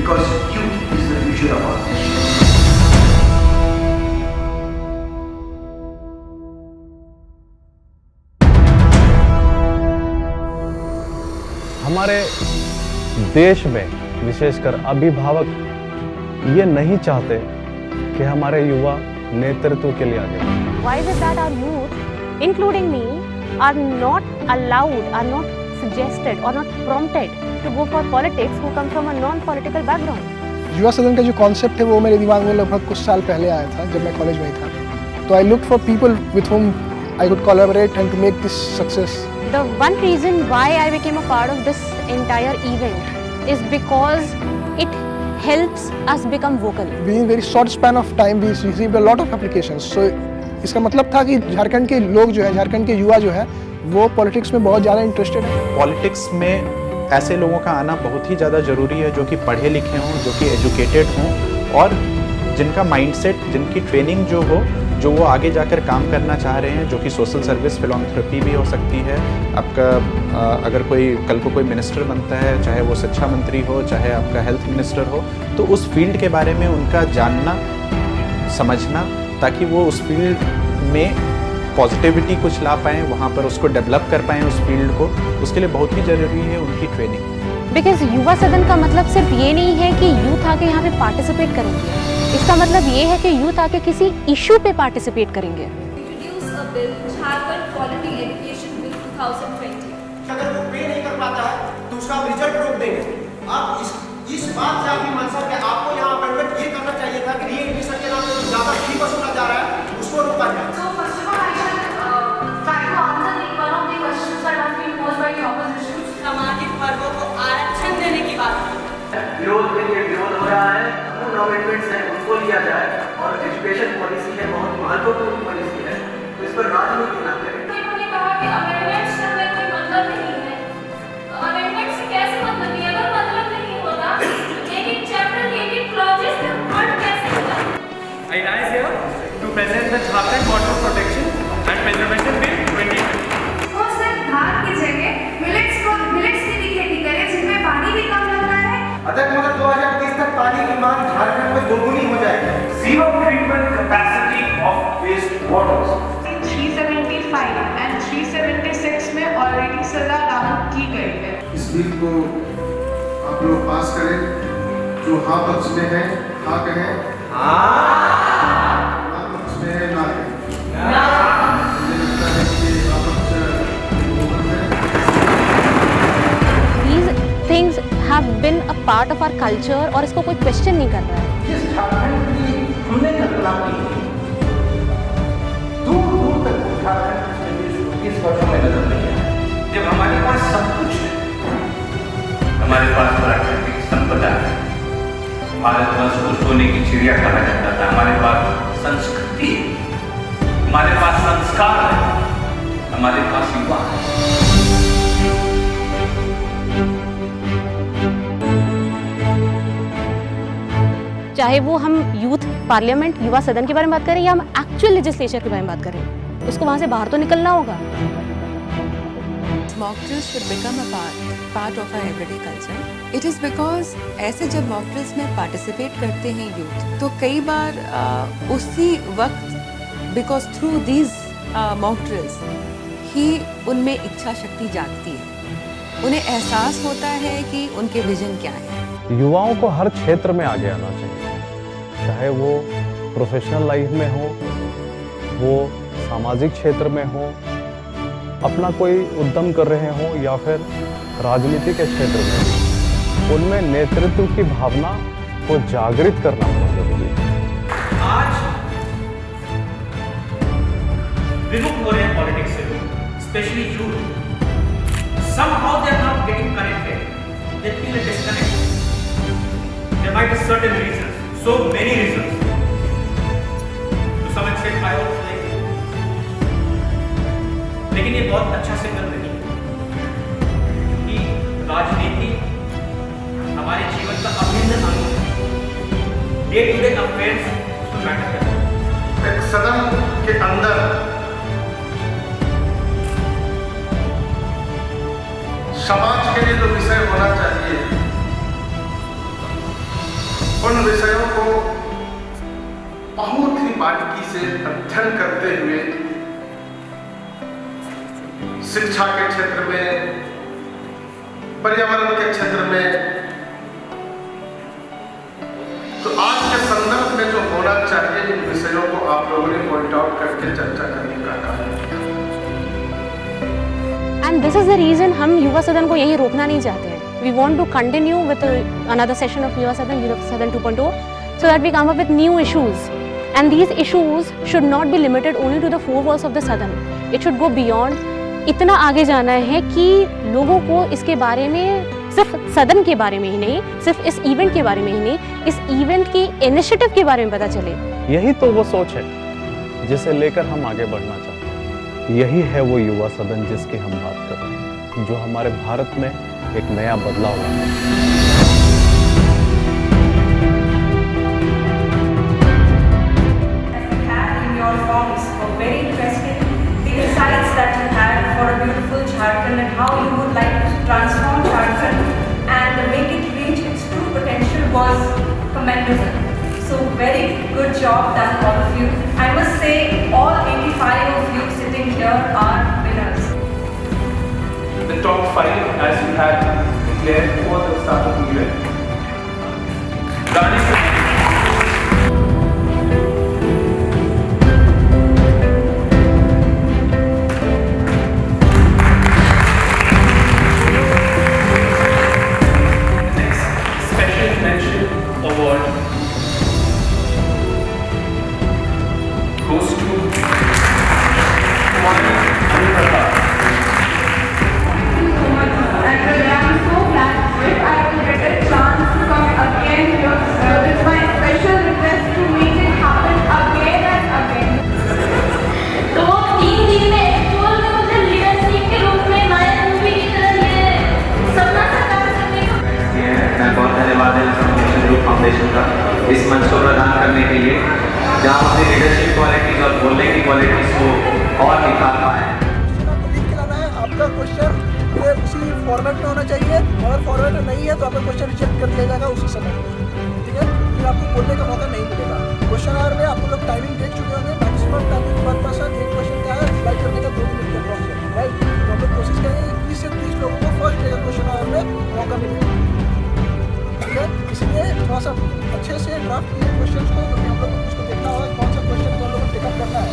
because youth is the future of our nation. हमारे देश में विशेषकर अभिभावक ये नहीं चाहते कि हमारे युवा नेतृत्व के लिए आगे बढ़ें। Why is it that our youth, including me, are not allowed, are not suggested or not prompted to go for politics who come from a non-political background? युवा सदन का जो कॉन्सेप्ट है वो मेरे दिमाग में लगभग कुछ साल पहले आया था जब मैं कॉलेज में ही था। तो I look for people with whom I could collaborate and to make this success. The one reason why I became a part of this entire event is because it helps us become vocal. Within very short span of time we received a lot of applications. So इसका मतलब था कि झारखंड के लोग जो है, झारखंड के युवा जो है, वो पॉलिटिक्स में बहुत ज़्यादा इंटरेस्टेड है। पॉलिटिक्स में ऐसे लोगों का आना बहुत ही ज़्यादा ज़रूरी है जो कि पढ़े लिखे हों, जो कि एजुकेटेड हों और जिनका माइंडसेट, जिनकी ट्रेनिंग जो हो, जो वो आगे जाकर काम करना चाह रहे हैं, जो कि सोशल सर्विस फिलॉन्थ्रोपी भी हो सकती है। आपका अगर कोई कल को कोई मिनिस्टर बनता है, चाहे वो शिक्षा मंत्री हो, चाहे आपका हेल्थ मिनिस्टर हो, तो उस फील्ड के बारे में उनका जानना, समझना, ताकि वो उस फील्ड में पॉजिटिविटी कुछ ला पाएँ, वहाँ पर उसको डेवलप कर पाएँ उस फील्ड को, उसके लिए बहुत ही ज़रूरी है उनकी ट्रेनिंग। बिकॉज युवा सदन का मतलब सिर्फ ये नहीं है कि यूथ आके यहाँ पे पार्टिसिपेट करेंगे, इसका मतलब ये है कि यूथ आके किसी इशू पे पार्टिसिपेट करेंगे। Introduce a bill, Jharkhand quality education bill 2020। अगर वो पे नहीं कर पाता है तो उसका रिजल्ट रोक देंगे। आप इस बात से आपकी मंशा है कि आपको यहाँ अमेंडमेंट ये करना चाहिए था कि री एडमिशन के नाम पर ज़्यादा फी वसूला जा रहा है उसको रोका जाए। So first of all, I shall try to answer one of the questions that have been posed by the opposition. सामाजिक वर्गों को आरक्षण देने की बात विरोध के लिए विरोध हो रहा है, उन अमेंडमेंट्स हैं उनको लिया जाए और एजुकेशन पॉलिसी है बहुत महत्वपूर्ण पॉलिसी है, तो इस पर राजनीति ना करें। उन्होंने कहा कि अमेंडमेंट्स से हमें कोई मतलब नहीं है। अमेंडमेंट से कैसे मतलब नहीं? अगर मतलब नहीं होता एक एक चैप्टर एक एक क्लॉजेस में वर्ड कैसे होता? I rise here to present the Jharkhand Water Protection and Preservation Bill 2020. वो सिर्फ धान की जगह मिलेट्स की भी खेती करें जिनमें पानी भी कम लगता है। अतः 2030 तक पानी की मांग झारखंड में दोगुनी हो जाएगी। Zero treatment capacity of waste waters. 375 and 376 में ऑलरेडी सजा लागू की गई है। इस बिल को आप लोग पास करें। जो हाँ पक्ष में है हाँ कहें, ना पक्ष में है ना कहें। मुझे लगता है कि आपस These things have been a part of our culture और इसको कोई क्वेश्चन नहीं कर रहा है। जिस झारखंड की हमने कल्पना की थी, दूर दूर तक झारखंड इस वर्षों में नजर नहीं आया। जब हमारे पास सब कुछ है, हमारे पास प्राकृतिक संपदा है, भारतवर्ष को सोने की चिड़िया कहा जाता था, हमारे पास संस्कृति है, हमारे पास संस्कार है, हमारे पास युवा है। चाहे वो हम यूथ पार्लियामेंट, युवा सदन के बारे में बात करें या हम एक्चुअल लेजिस्लेचर के बारे में बात करें, उसको वहाँ से बाहर तो निकलना होगा। Mock drills should become a part of our everyday culture. It is because ऐसे जब mock drills में participate करते हैं youth, तो कई बार उसी वक्त because through these mock drills ही उनमें इच्छा शक्ति जागती है, उन्हें एहसास होता है कि उनके विजन क्या है। युवाओं को हर क्षेत्र में आगे आना चाहिए, चाहे वो प्रोफेशनल लाइफ में हो, वो सामाजिक क्षेत्र में हो, अपना कोई उद्यम कर रहे हो या फिर राजनीति के क्षेत्र में, उनमें नेतृत्व की भावना को जागृत करना बहुत जरूरी है। आज विमुख हो रहे हैं पॉलिटिक्स से, specially youth. Somehow they are not getting connected. They feel a disconnect. There might be certain reasons, so many reasons. To some extent, I also like it. लेकिन ये बहुत अच्छा सिग्नल नहीं है कि राजनीति हमारे जीवन का अभिन्न अंग है। डे टू डे अफेयर्स उसमें मैटर करते हैं। एक सदन के अंदर समाज के लिए जो विषय होना चाहिए उन विषयों को बहुत ही बारीकी से अध्ययन करते हुए शिक्षा के क्षेत्र में, पर्यावरण के क्षेत्र में, तो आज के संदर्भ में जो होना चाहिए इन विषयों को आप लोगों ने पॉइंट आउट करके चर्चा करने का काम किया। And this is the reason हम युवा सदन को यही रोकना नहीं चाहते हैं. We want to continue with another session of Yuva Sadan 2.0, so that we come up with new issues. And these issues should not be limited only to the four walls of the Sadan. It should go beyond. इतना आगे जाना है कि लोगों को इसके बारे में सिर्फ सदन के बारे में ही नहीं, सिर्फ इस इवेंट के बारे में ही नहीं, इस इवेंट की इनिशिएटिव के बारे में पता चले. यही तो वो सोच है जिसे लेकर हम आगे बढ़ना चाहते हैं. यही है वो युवा सदन जिसकी हम बात कर रहे हैं, जो हमारे भारत में एक नया बदलाव लाए. Jharkhand and how you would like to transform Jharkhand and make it reach its true potential was commendable. So very good job done all of you. I must say all 85 of you sitting here are winners. The top 5 as you had declared before the start of the event. इस मंच को प्रदान करने के लिए जहाँ अपनी leadership qualities और बोलने की क्वालिटीज को और निखार पाए. लिख के लाना है आपका क्वेश्चन, ये उसी फॉर्मेट में होना चाहिए. अगर फॉर्मेट में नहीं है तो आपका क्वेश्चन रिजेक्ट कर दिया जाएगा उसी समय, ठीक है. फिर आपको बोलने का मौका नहीं मिलेगा. क्वेश्चन आवर में आप लोग टाइमिंग देख चुके होंगे. मैक्सिमम टाइमिंग पर पर्सन एक क्वेश्चन का है रिप्लाई करने का 2 मिनट का प्रोसेस, राइट. तो हम लोग कोशिश करेंगे 20 से 30 लोगों को फर्स्ट डे का क्वेश्चन आवर में मौका मिलेगा, ठीक है. इसलिए थोड़ा सा अच्छे से ड्राफ्ट किए क्वेश्चंस को, क्योंकि हम लोग को उसको देखना होगा कौन सा क्वेश्चन हम लोग को टेकअप करना है,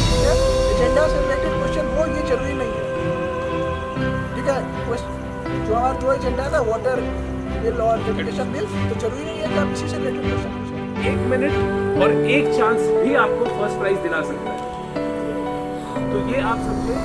ठीक है. एजेंडा से रिलेटेड क्वेश्चन हो ये जरूरी नहीं है, ठीक है. जो हमारा जो एजेंडा है ना वाटर बिल और एजुकेशन बिल, तो जरूरी नहीं है कि आप इसी से रिलेटेड क्वेश्चन पूछें. 1 मिनट और 1 चांस भी आपको फर्स्ट प्राइज दिला सकता है. तो ये आप समझे